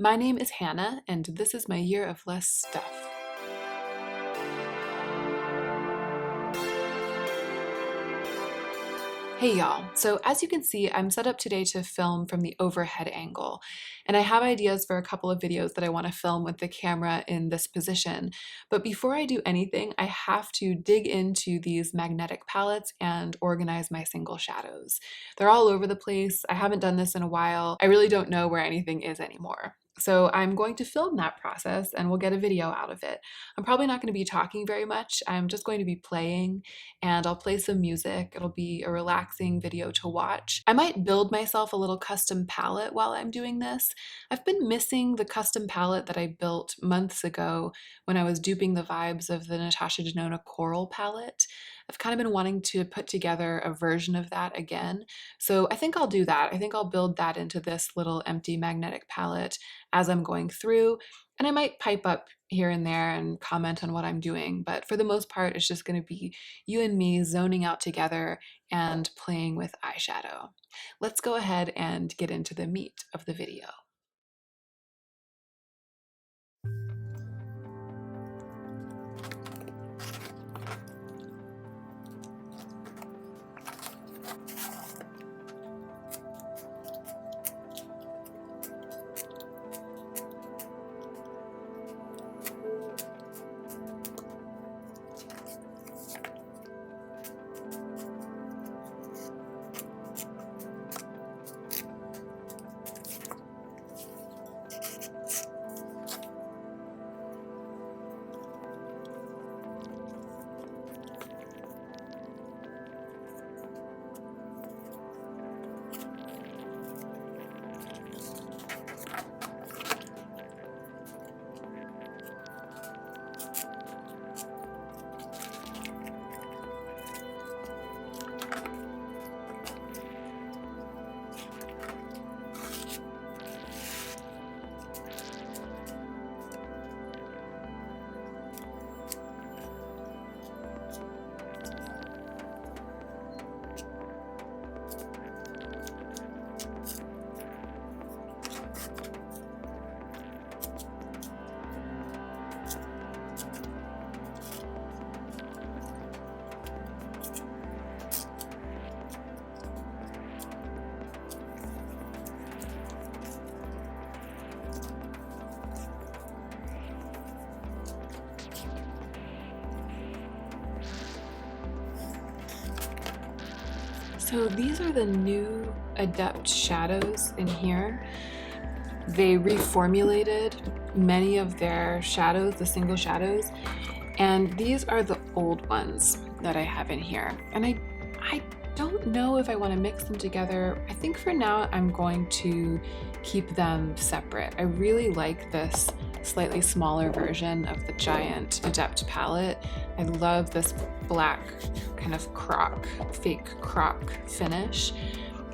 My name is Hannah, and this is my year of less stuff. Hey y'all, so as you can see, I'm set up today to film from the overhead angle, and I have ideas for a couple of videos that I want to film with the camera in this position. But before I do anything, I have to dig into these magnetic palettes and organize my single shadows. They're all over the place. I haven't done this in a while. I really don't know where anything is anymore. So I'm going to film that process and we'll get a video out of it. I'm probably not going to be talking very much. I'm just going to be playing, and I'll play some music. It'll be a relaxing video to watch. I might build myself a little custom palette while I'm doing this. I've been missing the custom palette that I built months ago when I was duping the vibes of the Natasha Denona Coral palette. I've kind of been wanting to put together a version of that again. So I think I'll do that. I think I'll build that into this little empty magnetic palette as I'm going through. And I might pipe up here and there and comment on what I'm doing. But for the most part, it's just going to be you and me zoning out together and playing with eyeshadow. Let's go ahead and get into the meat of the video. So these are the new Adept shadows in here. They reformulated many of their shadows, the single shadows, and these are the old ones that I have in here. And I don't know if I want to mix them together. I think for now I'm going to keep them separate. I really like this slightly smaller version of the giant Adept palette. I love this black kind of fake croc finish.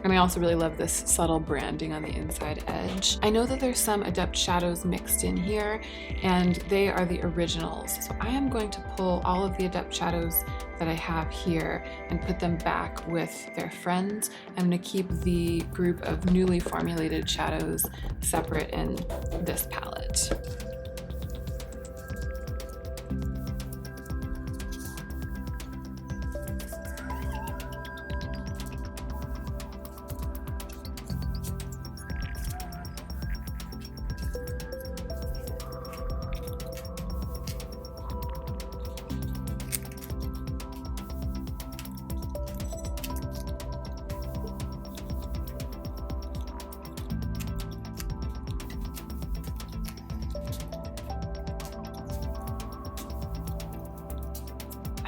And I also really love this subtle branding on the inside edge. I know that there's some Adept shadows mixed in here, and they are the originals. So I am going to pull all of the Adept shadows that I have here and put them back with their friends. I'm going to keep the group of newly formulated shadows separate in this palette.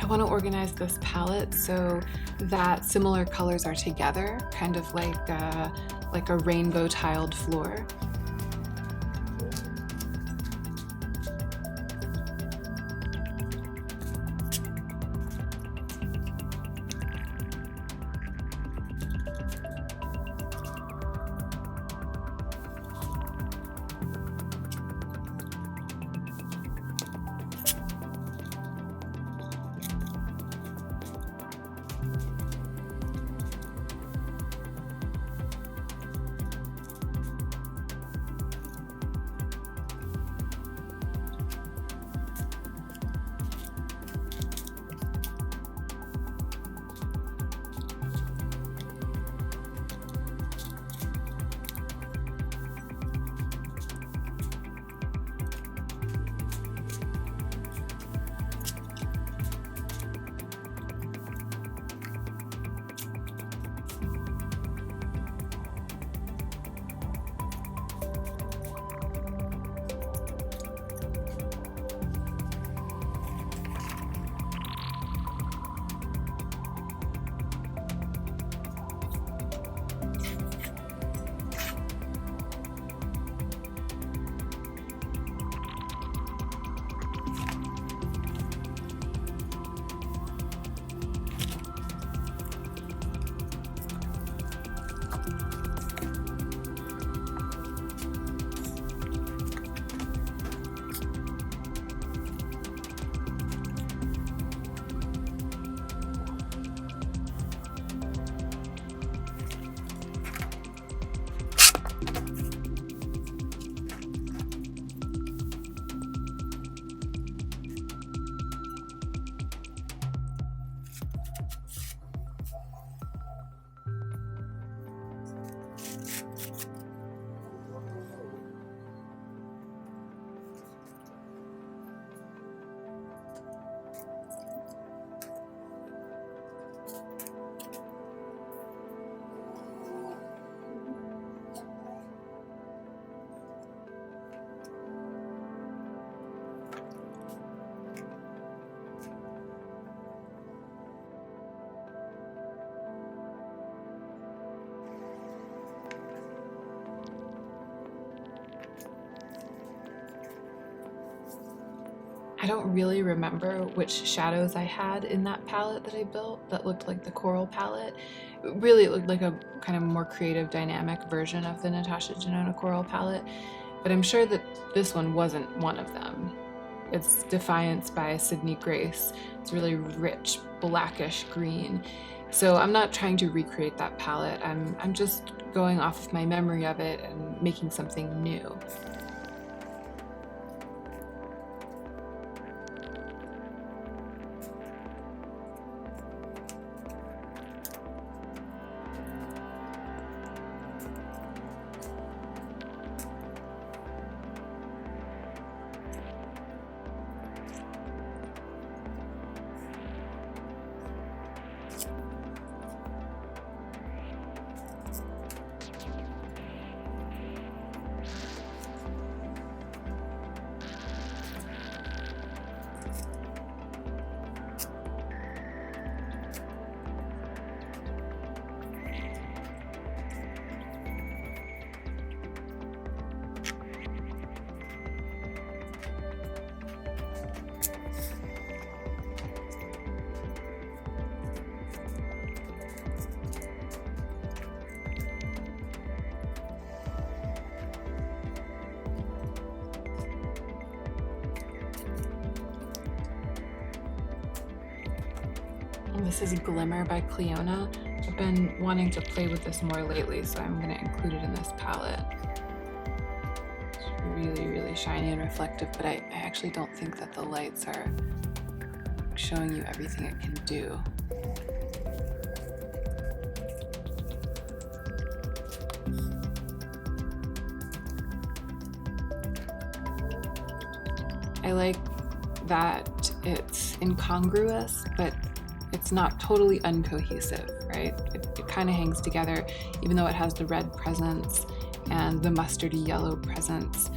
I want to organize this palette so that similar colors are together, kind of like a rainbow tiled floor. I don't really remember which shadows I had in that palette that I built that looked like the coral palette. Really, it looked like a kind of more creative, dynamic version of the Natasha Denona coral palette, but I'm sure that this one wasn't one of them. It's Defiance by Sydney Grace. It's really rich, blackish green. So I'm not trying to recreate that palette. I'm just going off of my memory of it and making something new. This is Glimmer by Cleona. I've been wanting to play with this more lately, so I'm going to include it in this palette. It's really, really shiny and reflective, but I actually don't think that the lights are showing you everything it can do. I like that it's incongruous, but it's not totally uncohesive, right? It kind of hangs together, even though it has the red presence and the mustardy yellow presence.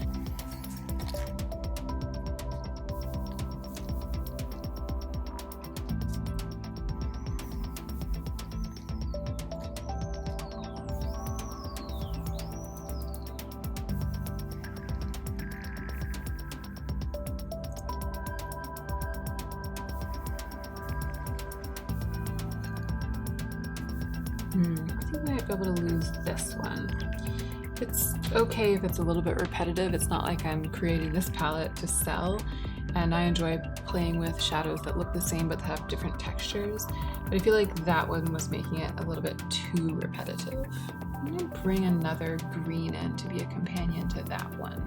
I think I might be able to lose this one. It's okay if it's a little bit repetitive. It's not like I'm creating this palette to sell, and I enjoy playing with shadows that look the same but have different textures. But I feel like that one was making it a little bit too repetitive. I'm gonna bring another green in to be a companion to that one.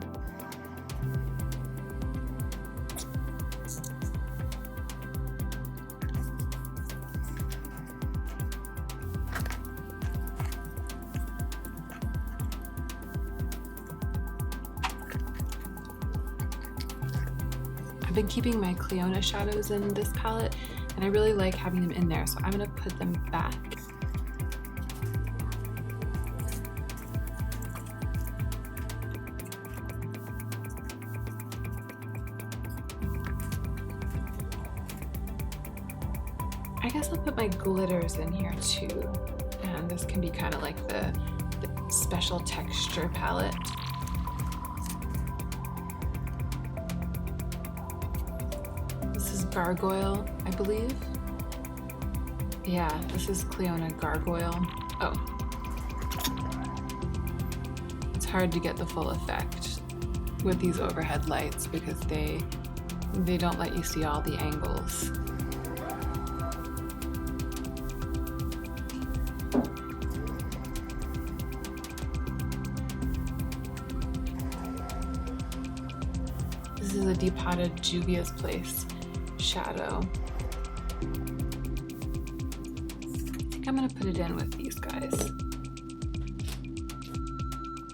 I've been keeping my Cleona shadows in this palette, and I really like having them in there, so I'm gonna put them back. I guess I'll put my glitters in here too, and this can be kind of like the special texture palette. Gargoyle, I believe. Yeah, this is Cleona Gargoyle. Oh. It's hard to get the full effect with these overhead lights because they don't let you see all the angles. This is a depotted Juvia's Place shadow. I think I'm gonna put it in with these guys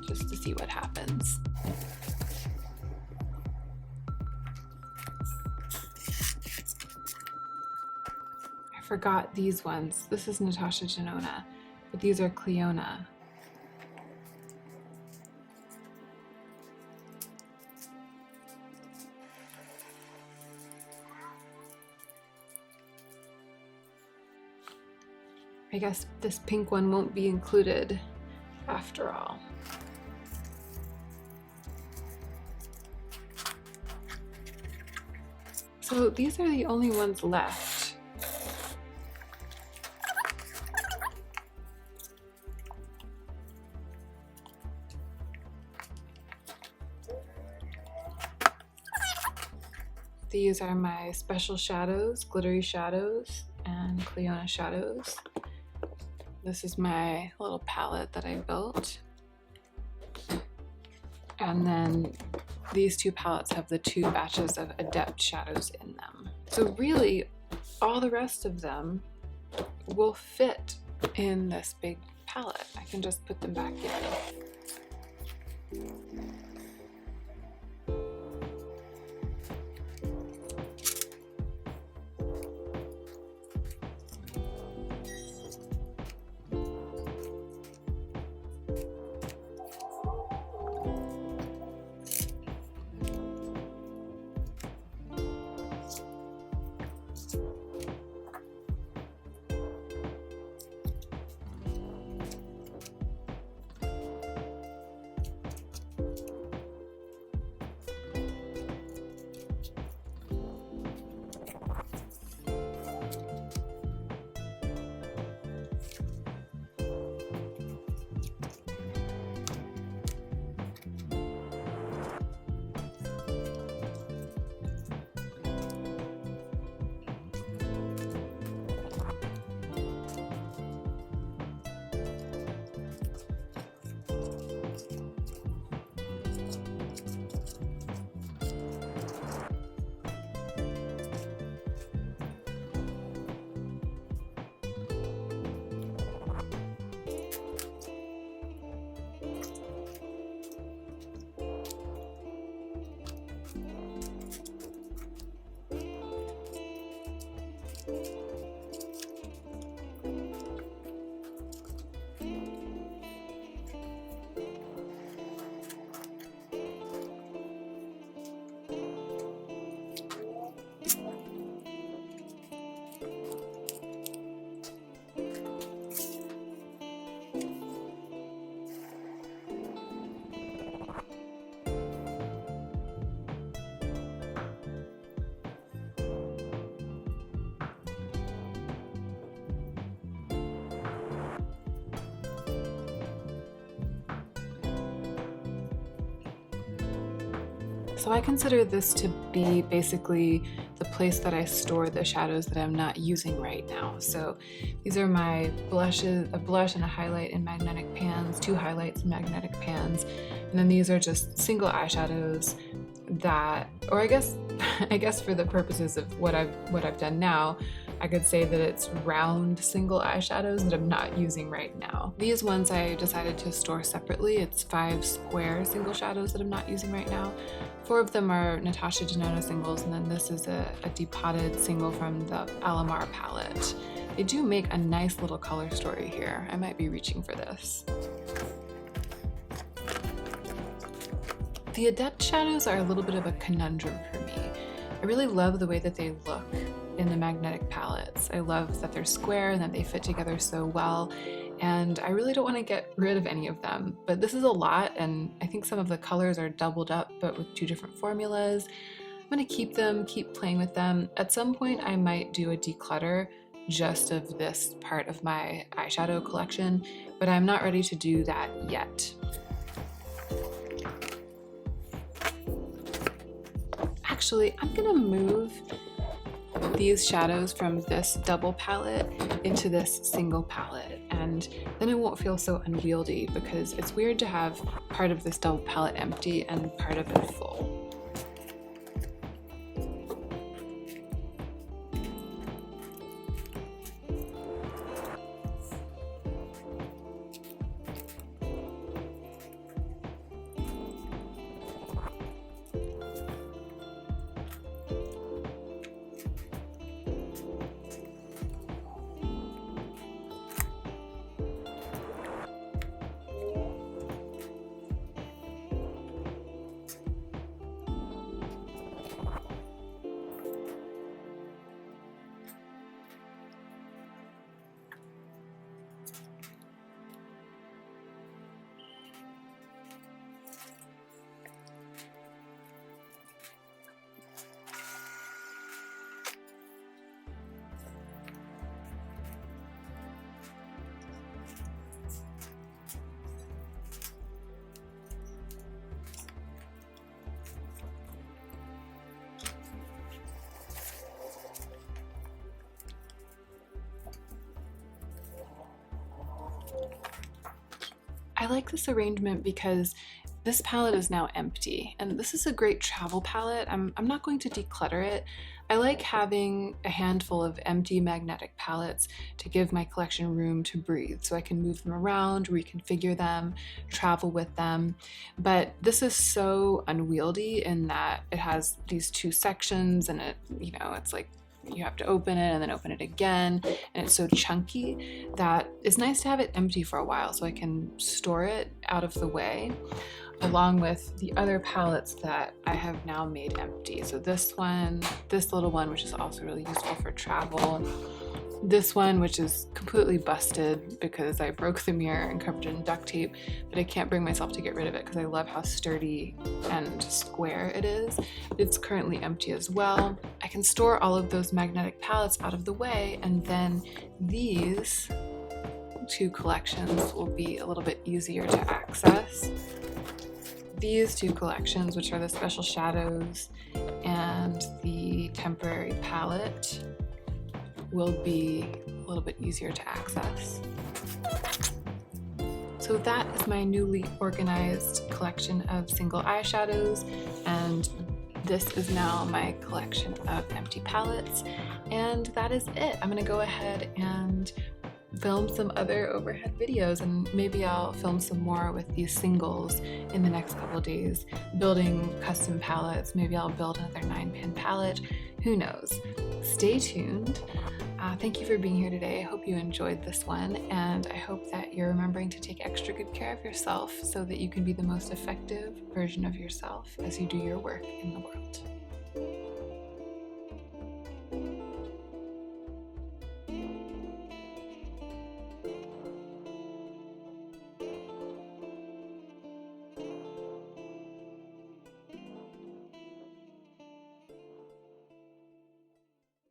just to see what happens. I forgot these ones. This is Natasha Denona, but these are Cleona. I guess this pink one won't be included after all. So these are the only ones left. These are my special shadows, glittery shadows, and Cleona shadows. This is my little palette that I built. And then these two palettes have the 2 batches of Adept shadows in them. So really, all the rest of them will fit in this big palette. I can just put them back in. So I consider this to be basically the place that I store the shadows that I'm not using right now. So these are my blushes, a blush and a highlight in magnetic pans, 2 highlights in magnetic pans, and then these are just single eyeshadows that, or I guess for the purposes of what I've done now, I could say that it's round single eyeshadows that I'm not using right now. These ones I decided to store separately. It's 5 square single shadows that I'm not using right now. 4 of them are Natasha Denona singles, and then this is a depotted single from the Alamar palette. They do make a nice little color story here. I might be reaching for this. The Adept shadows are a little bit of a conundrum for me. I really love the way that they look in the magnetic palettes. I love that they're square and that they fit together so well, and I really don't want to get rid of any of them, but this is a lot, and I think some of the colors are doubled up but with 2 different formulas. I'm going to keep them, keep playing with them. At some point I might do a declutter just of this part of my eyeshadow collection, but I'm not ready to do that yet. Actually, I'm gonna move these shadows from this double palette into this single palette, and then it won't feel so unwieldy, because it's weird to have part of this double palette empty and part of it full. like this arrangement because this palette is now empty, and this is a great travel palette. I'm not going to declutter it. I like having a handful of empty magnetic palettes to give my collection room to breathe, so I can move them around, reconfigure them, travel with them. But this is so unwieldy in that it has these two sections, and it's like you have to open it and then open it again, and it's so chunky that it's nice to have it empty for a while so I can store it out of the way, along with the other palettes that I have now made empty. So this one, this little one, which is also really useful for travel. This one, which is completely busted because I broke the mirror and covered it in duct tape, but I can't bring myself to get rid of it because I love how sturdy and square it is. It's currently empty as well. I can store all of those magnetic palettes out of the way, and then these two collections will be a little bit easier to access. These two collections, which are the Special Shadows and the Temporary Palette, will be a little bit easier to access. So that is my newly organized collection of single eyeshadows, and this is now my collection of empty palettes, and that is it. I'm gonna go ahead and film some other overhead videos, and maybe I'll film some more with these singles in the next couple of days, building custom palettes. Maybe I'll build another 9-pin palette, who knows. Stay tuned. Thank you for being here today. I hope you enjoyed this one, and I hope that you're remembering to take extra good care of yourself so that you can be the most effective version of yourself as you do your work in the world.